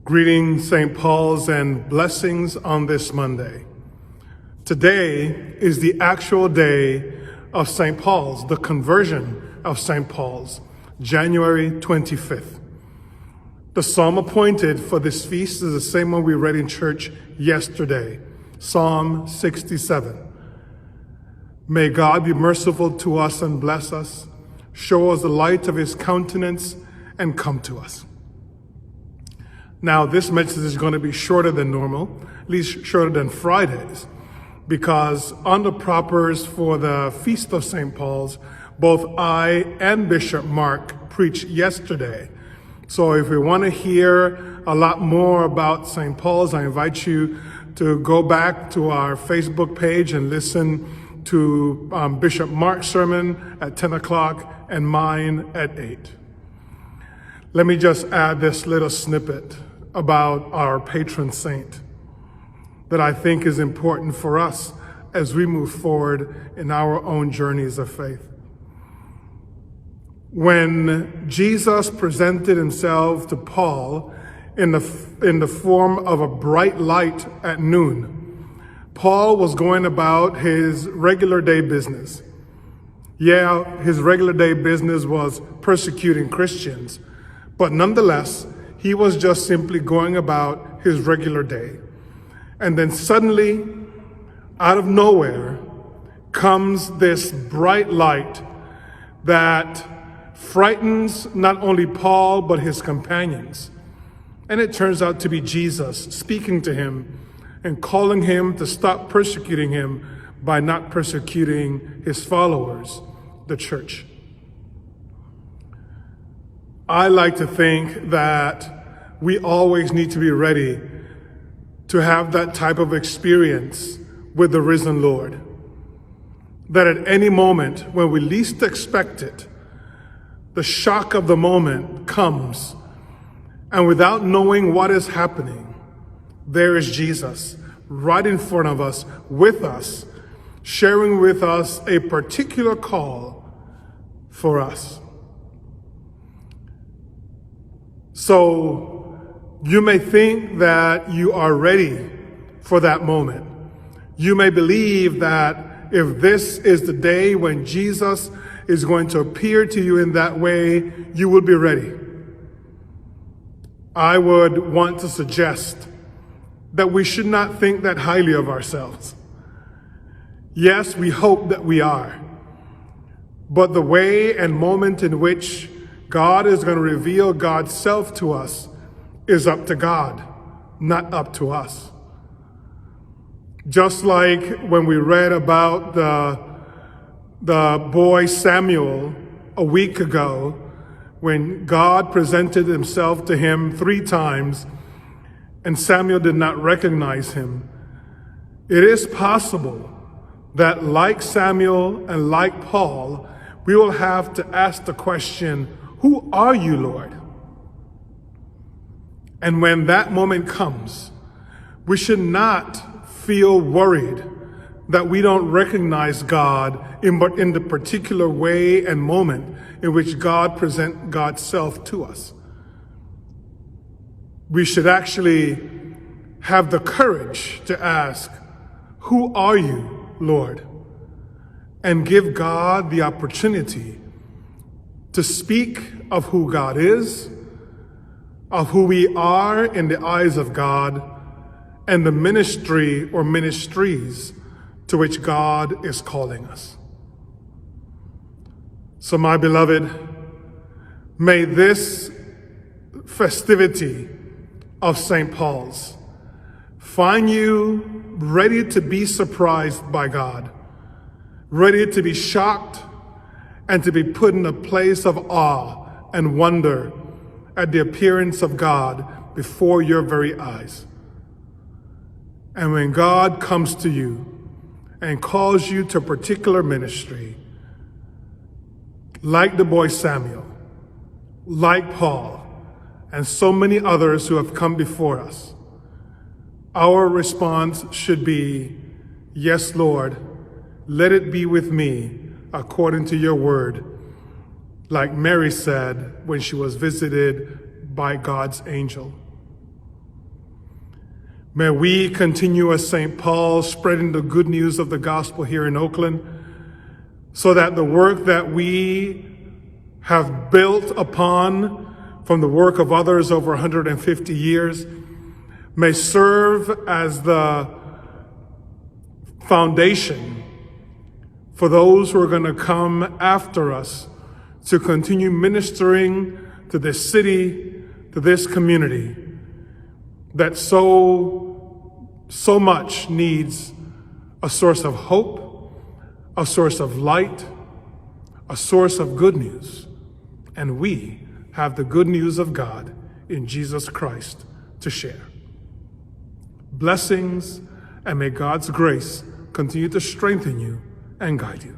Greetings, St. Paul's, and blessings on this Monday. Today is the actual day of St. Paul's, the conversion of St. Paul's, January 25th. The psalm appointed for this feast is the same one we read in church yesterday, Psalm 67. May God be merciful to us and bless us, show us the light of his countenance, and come to us. Now, this message is going to be shorter than normal, at least shorter than Fridays, because on the propers for the Feast of St. Paul's, both I and Bishop Mark preached yesterday. So if we want to hear a lot more about St. Paul's, I invite you to go back to our Facebook page and listen to Bishop Mark's sermon at 10 o'clock and mine at 8. Let me just add this little snippet about our patron saint that I think is important for us as we move forward in our own journeys of faith. When Jesus presented himself to Paul in the form of a bright light at noon, Paul was going about his regular day business. Yeah, his regular day business was persecuting Christians, but nonetheless, he was just simply going about his regular day. And then suddenly, out of nowhere, comes this bright light that frightens not only Paul, but his companions. And it turns out to be Jesus speaking to him and calling him to stop persecuting him by not persecuting his followers, the church. I like to think that we always need to be ready to have that type of experience with the risen Lord. That at any moment, when we least expect it, the shock of the moment comes, and without knowing what is happening, there is Jesus right in front of us, with us, sharing with us a particular call for us. So you may think that you are ready for that moment. You may believe that if this is the day when Jesus is going to appear to you in that way, you will be ready. I would want to suggest that we should not think that highly of ourselves. Yes, we hope that we are. But the way and moment in which God is going to reveal God's self to us is up to God, not up to us. Just like when we read about the boy Samuel a week ago, when God presented himself to him 3 times and Samuel did not recognize him. It is possible that like Samuel and like Paul, we will have to ask the question, who are you, Lord? And when that moment comes, we should not feel worried that we don't recognize God in the particular way and moment in which God presents God's self to us. We should actually have the courage to ask, who are you, Lord? And give God the opportunity to speak of who God is, of who we are in the eyes of God, and the ministry or ministries to which God is calling us. So, my beloved, may this festivity of St. Paul's find you ready to be surprised by God, ready to be shocked, and to be put in a place of awe and wonder at the appearance of God before your very eyes. And when God comes to you and calls you to a particular ministry, like the boy Samuel, like Paul, and so many others who have come before us, our response should be, yes, Lord, let it be with me according to your word, like Mary said when she was visited by God's angel. May we continue as St. Paul, spreading the good news of the gospel here in Oakland, so that the work that we have built upon from the work of others over 150 years may serve as the foundation for those who are going to come after us to continue ministering to this city, to this community that so much needs a source of hope, a source of light, a source of good news. And we have the good news of God in Jesus Christ to share. Blessings, and may God's grace continue to strengthen you and guide you.